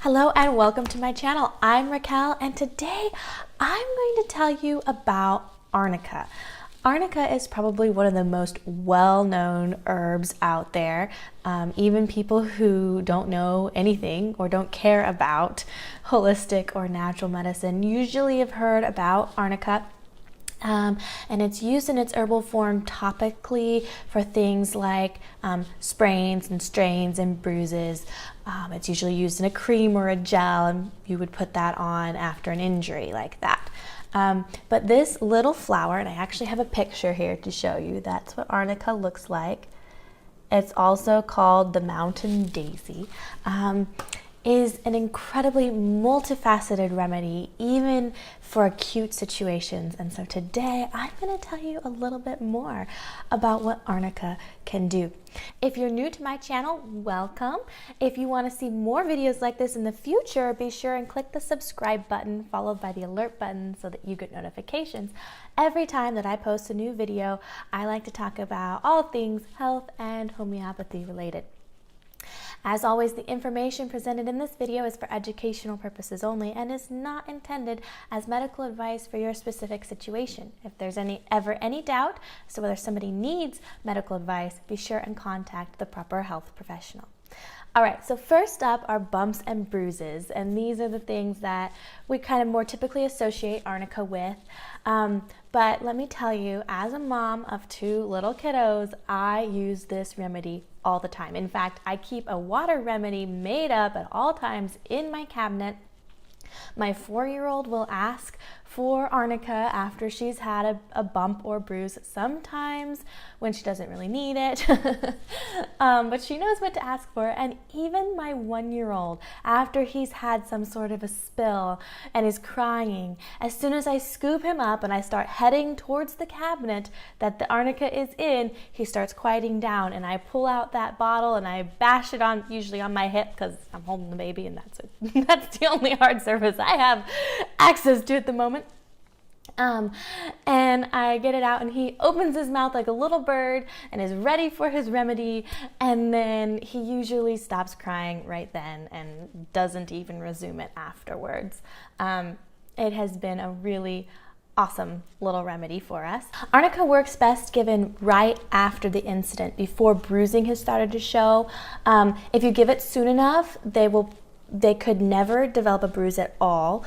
Hello and welcome to my channel. I'm Raquel and today I'm going to tell you about Arnica. Arnica is probably one of the most well-known herbs out there. Even people who don't know anything or don't care about holistic or natural medicine usually have heard about Arnica. And it's used in its herbal form topically for things like sprains and strains and bruises. It's usually used in a cream or a gel, and you would put that on after an injury like that. But this little flower, and I actually have a picture here to show you, that's what Arnica looks like. It's also called the mountain daisy. Is an incredibly multifaceted remedy, even for acute situations. And so today I'm going to tell you a little bit more about what Arnica can do. If you're new to my channel, welcome. If you want to see more videos like this in the future, be sure and click the subscribe button followed by the alert button so that you get notifications. Every time that I post a new video, I like to talk about all things health and homeopathy related. As always, the information presented in this video is for educational purposes only and is not intended as medical advice for your specific situation. If there's ever any doubt as to whether somebody needs medical advice, be sure and contact the proper health professional. All right, so first up are bumps and bruises, and these are the things that we kind of more typically associate Arnica with. But let me tell you, as a mom of 2 little kiddos, I use this remedy all the time. In fact, I keep a water remedy made up at all times in my cabinet. My 4-year-old will ask for Arnica after she's had a bump or bruise, sometimes when she doesn't really need it, but she knows what to ask for. And even my 1-year-old, after he's had some sort of a spill and is crying, as soon as I scoop him up and I start heading towards the cabinet that the Arnica is in, he starts quieting down, and I pull out that bottle and I bash it on, usually on my hip because I'm holding the baby and that's it. That's the only hard surface I have access to at the moment. And I get it out and he opens his mouth like a little bird and is ready for his remedy, and then he usually stops crying right then and doesn't even resume it afterwards. It has been a really awesome little remedy for us. Arnica works best given right after the incident, before bruising has started to show. If you give it soon enough, they could never develop a bruise at all.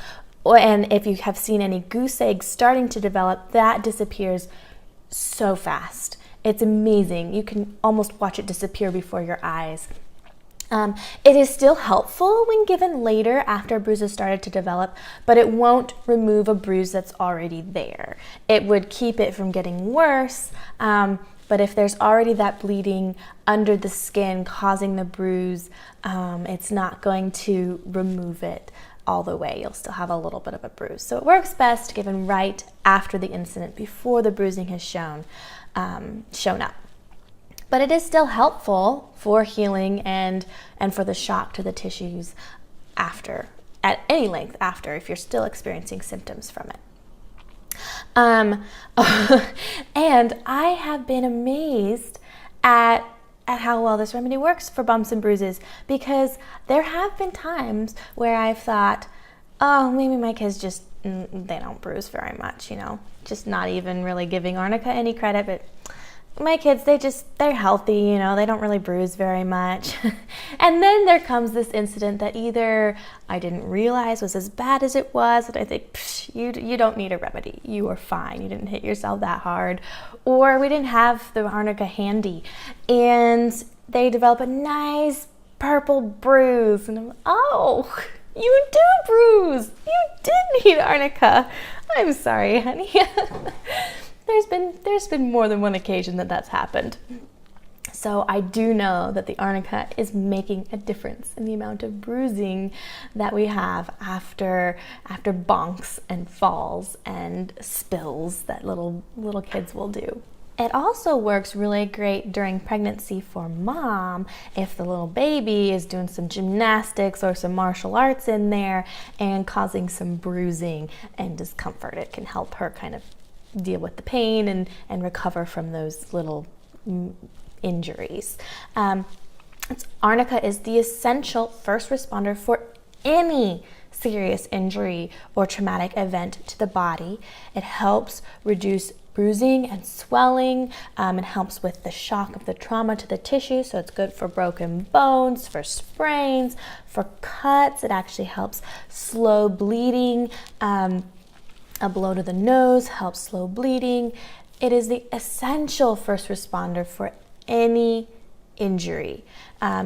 And if you have seen any goose eggs starting to develop, that disappears so fast. It's amazing. You can almost watch it disappear before your eyes. It is still helpful when given later after a bruise has started to develop, but it won't remove a bruise that's already there. It would keep it from getting worse, but if there's already that bleeding under the skin causing the bruise, it's not going to remove it all the way. You'll still have a little bit of a bruise. So it works best given right after the incident, before the bruising has shown up. But it is still helpful for healing and for the shock to the tissues after, at any length after, if you're still experiencing symptoms from it. And I have been amazed at how well this remedy works for bumps and bruises, because there have been times where I've thought, oh, maybe my kids just, they don't bruise very much, just not even really giving Arnica any credit, but my kids, they're healthy, they don't really bruise very much. And then there comes this incident that either I didn't realize was as bad as it was, and I think, you don't need a remedy, you are fine, you didn't hit yourself that hard, or we didn't have the Arnica handy, and they develop a nice purple bruise, and I'm, oh, you do bruise, you did need Arnica, I'm sorry, honey. There's been more than one occasion that that's happened. So I do know that the Arnica is making a difference in the amount of bruising that we have after bonks and falls and spills that little kids will do. It also works really great during pregnancy for mom if the little baby is doing some gymnastics or some martial arts in there and causing some bruising and discomfort. It can help her kind of deal with the pain and recover from those little injuries. Arnica is the essential first responder for any serious injury or traumatic event to the body. It helps reduce bruising and swelling. It helps with the shock of the trauma to the tissue, so it's good for broken bones, for sprains, for cuts. It actually helps slow bleeding. A blow to the nose helps slow bleeding. It is the essential first responder for any injury.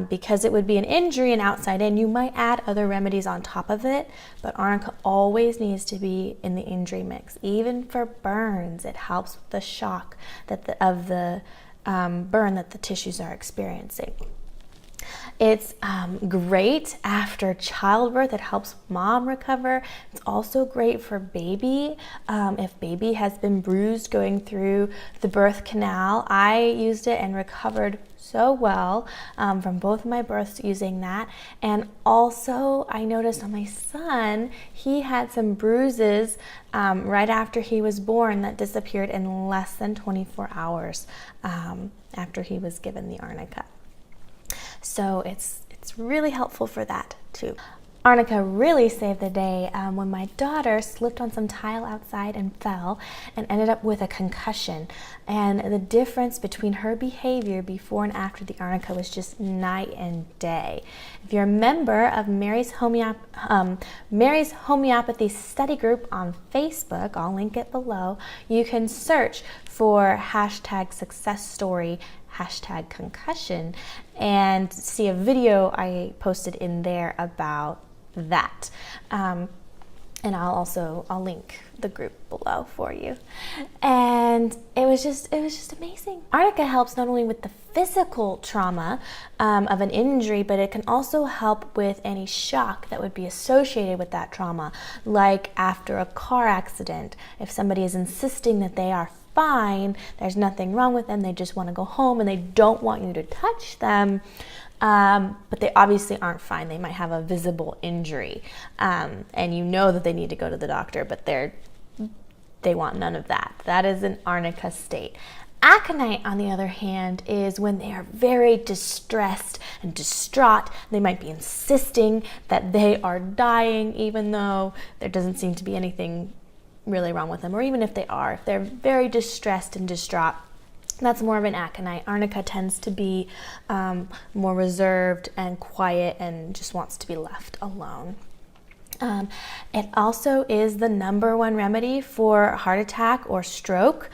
Because it would be an injury and outside in, you might add other remedies on top of it, but Arnica always needs to be in the injury mix. Even for burns, it helps with the shock of the burn that the tissues are experiencing. It's great after childbirth. It helps mom recover. It's also great for baby. If baby has been bruised going through the birth canal, I used it and recovered so well from both of my births using that. And also I noticed on my son, he had some bruises right after he was born that disappeared in less than 24 hours after he was given the Arnica. So it's really helpful for that too. Arnica really saved the day when my daughter slipped on some tile outside and fell and ended up with a concussion. And the difference between her behavior before and after the Arnica was just night and day. If you're a member of Mary's Homeopathy study group on Facebook, I'll link it below, you can search for #successstory, #concussion, and see a video I posted in there about that. And I'll link the group below for you. And it was just amazing. Arnica helps not only with the physical trauma of an injury, but it can also help with any shock that would be associated with that trauma, like after a car accident. If somebody is insisting that they are fine, there's nothing wrong with them, they just want to go home and they don't want you to touch them, but they obviously aren't fine. They might have a visible injury, and you know that they need to go to the doctor, but they want none of that. That is an Arnica state. Aconite, on the other hand, is when they are very distressed and distraught. They might be insisting that they are dying, even though there doesn't seem to be anything really wrong with them, or even if they're very distressed and distraught, that's more of an aconite. Arnica tends to be more reserved and quiet and just wants to be left alone. It also is the #1 remedy for heart attack or stroke.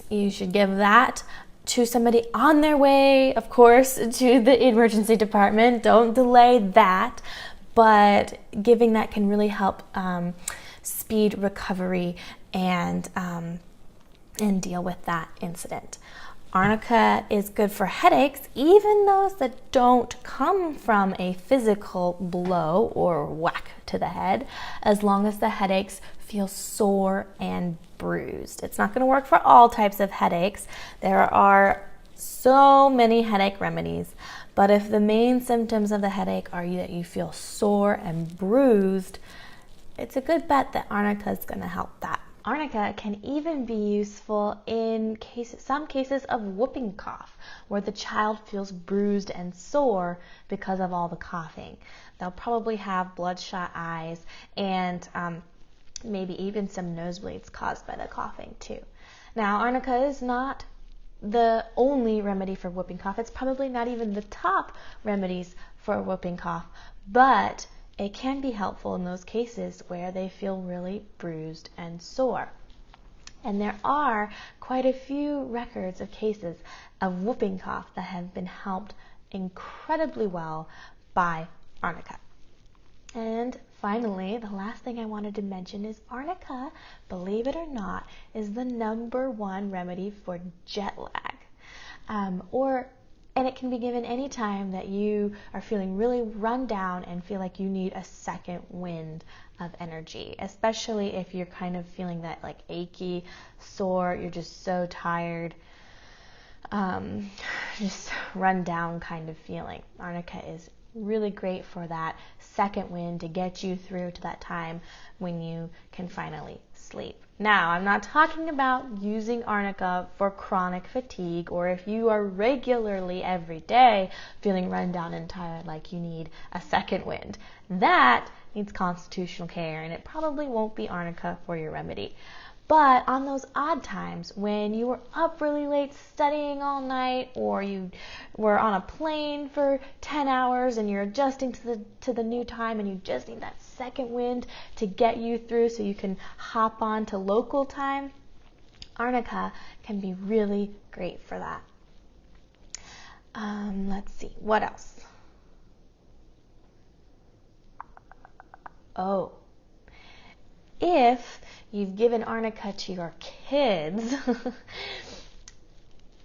You should give that to somebody on their way, of course, to the emergency department. Don't delay that, but giving that can really help speed recovery and deal with that incident. Arnica is good for headaches, even those that don't come from a physical blow or whack to the head, as long as the headaches feel sore and bruised. It's not going to work for all types of headaches. There are so many headache remedies, but if the main symptoms of the headache are that you feel sore and bruised, it's a good bet that Arnica is going to help that. Arnica can even be useful in some cases of whooping cough, where the child feels bruised and sore because of all the coughing. They'll probably have bloodshot eyes and maybe even some nosebleeds caused by the coughing too. Now, Arnica is not the only remedy for whooping cough. It's probably not even the top remedies for whooping cough, but it can be helpful in those cases where they feel really bruised and sore. And there are quite a few records of cases of whooping cough that have been helped incredibly well by Arnica. And finally, the last thing I wanted to mention is Arnica, believe it or not, is the #1 remedy for jet lag. And it can be given any time that you are feeling really run down and feel like you need a second wind of energy, especially if you're kind of feeling that like achy, sore, you're just so tired, just run down kind of feeling. Arnica is really great for that second wind to get you through to that time when you can finally sleep. Now, I'm not talking about using Arnica for chronic fatigue, or if you are regularly every day feeling run down and tired like you need a second wind. That needs constitutional care, and it probably won't be Arnica for your remedy. But on those odd times when you were up really late studying all night, or you were on a plane for 10 hours and you're adjusting to the new time and you just need that second wind to get you through so you can hop on to local time, Arnica can be really great for that. Let's see, what else? Oh, if you've given Arnica to your kids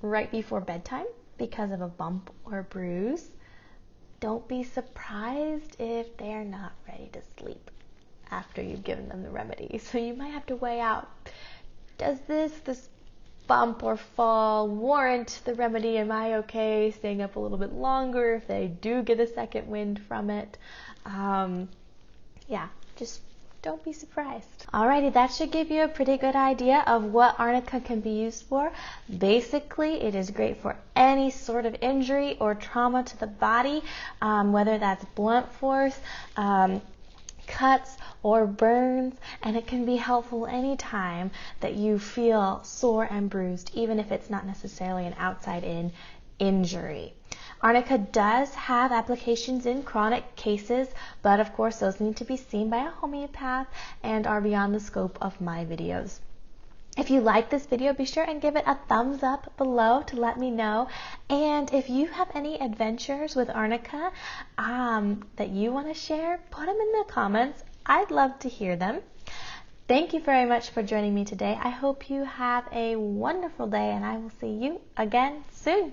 right before bedtime because of a bump or bruise, don't be surprised if they're not ready to sleep after you've given them the remedy. So you might have to weigh out, does this bump or fall warrant the remedy? Am I okay staying up a little bit longer if they do get a second wind from it? Just don't be surprised. Alrighty, that should give you a pretty good idea of what Arnica can be used for. Basically, it is great for any sort of injury or trauma to the body, whether that's blunt force, cuts, or burns, and it can be helpful anytime that you feel sore and bruised, even if it's not necessarily an outside-in injury. Arnica does have applications in chronic cases, but of course those need to be seen by a homeopath and are beyond the scope of my videos. If you like this video, be sure and give it a thumbs up below to let me know. And if you have any adventures with Arnica that you want to share, put them in the comments. I'd love to hear them. Thank you very much for joining me today. I hope you have a wonderful day, and I will see you again soon.